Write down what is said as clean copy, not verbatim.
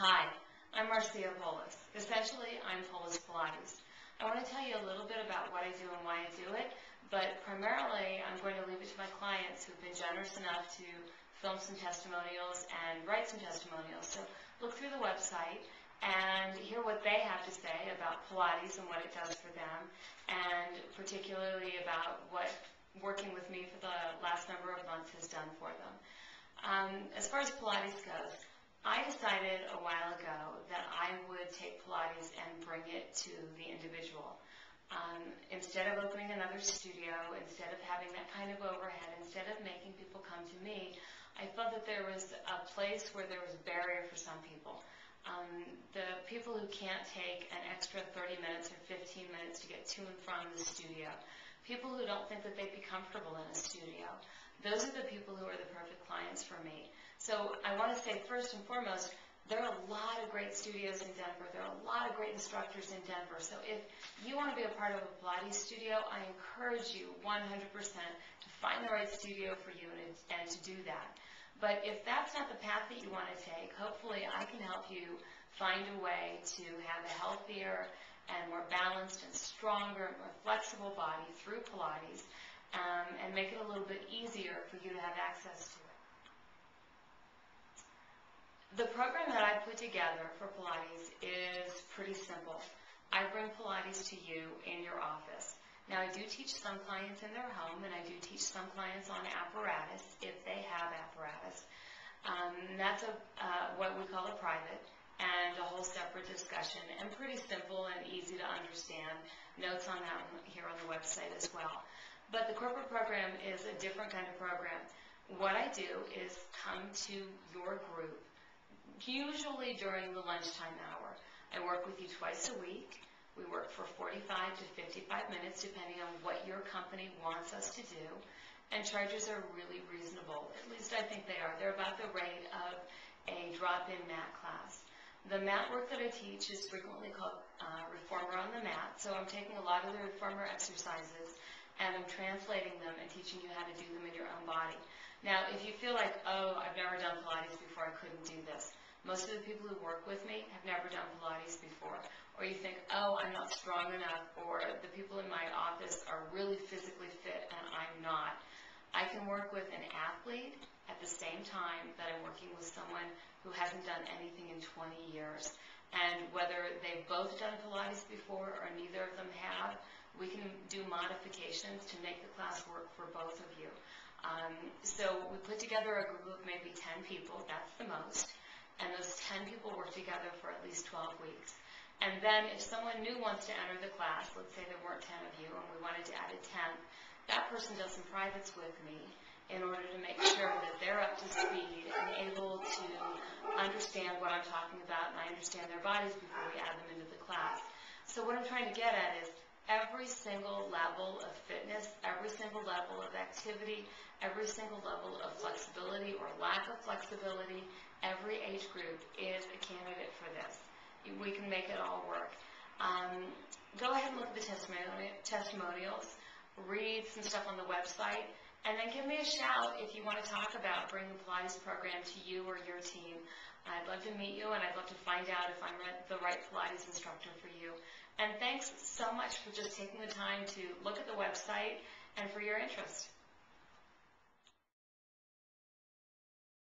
Hi, I'm Marcia Polis. Essentially, I'm Polis Pilates. I want to tell you a little bit about what I do and why I do it, but primarily I'm going to leave it to my clients who've been generous enough to film some testimonials and write some testimonials. So look through the website and hear what they have to say about Pilates and what it does for them, and particularly about what working with me for the last number of months has done for them. As far as Pilates goes, I decided a while ago that I would take Pilates and bring it to the individual. Instead of opening another studio, instead of having that kind of overhead, instead of making people come to me, I felt that there was a place where there was a barrier for some people. The people who can't take an extra 30 minutes or 15 minutes to get to and from the studio, people who don't think that they'd be comfortable in a studio, those are the people who are the perfect clients for me. So I want to say first and foremost, there are a lot of great studios in Denver. There are a lot of great instructors in Denver. So if you want to be a part of a Pilates studio, I encourage you 100% to find the right studio for you and to do that. But if that's not the path that you want to take, hopefully I can help you find a way to have a healthier and more balanced and stronger and more flexible body through Pilates, and make it a little bit easier for you to have access to it. The program that I put together for Pilates is pretty simple. I bring Pilates to you in your office. Now, I do teach some clients in their home, and I do teach some clients on apparatus, if they have apparatus. That's what we call a private, and a whole separate discussion, and pretty simple and easy to understand. Notes on that here on the website as well. But the corporate program is a different kind of program. What I do is come to your group, usually during the lunchtime hour. I work with you twice a week. We work for 45 to 55 minutes, depending on what your company wants us to do. And charges are really reasonable. At least I think they are. They're about the rate of a drop-in mat class. The mat work that I teach is frequently called reformer on the mat. So I'm taking a lot of the reformer exercises and I'm translating them and teaching you how to do them in your own body. Now, if you feel like, oh, I've never done Pilates before, I couldn't do this. Most of the people who work with me have never done Pilates before. Or you think, oh, I'm not strong enough, or the people in my office are really physically fit and I'm not. I can work with an athlete at the same time that I'm working with someone who hasn't done anything in 20 years. And whether they've both done Pilates before or neither of them have, we can do modifications to make the class work for both of you. So we put together a group of maybe 10 people, that's the most, and those 10 people work together for at least 12 weeks. And then if someone new wants to enter the class, let's say there weren't 10 of you and we wanted to add a 10th, that person does some privates with me in order to make sure that they're up to speed and able to understand what I'm talking about and I understand their bodies before we add them into the class. So what I'm trying to get at is every single level of fitness, every single level of activity, every single level of flexibility or lack of flexibility, every age group is a candidate for this. We can make it all work. Go ahead and look at the testimonials, read some stuff on the website, and then give me a shout if you want to talk about bringing the Pilates program to you or your team. I'd love to meet you, and I'd love to find out if I'm the right Pilates instructor for you. And thanks so much for just taking the time to look at the website and for your interest.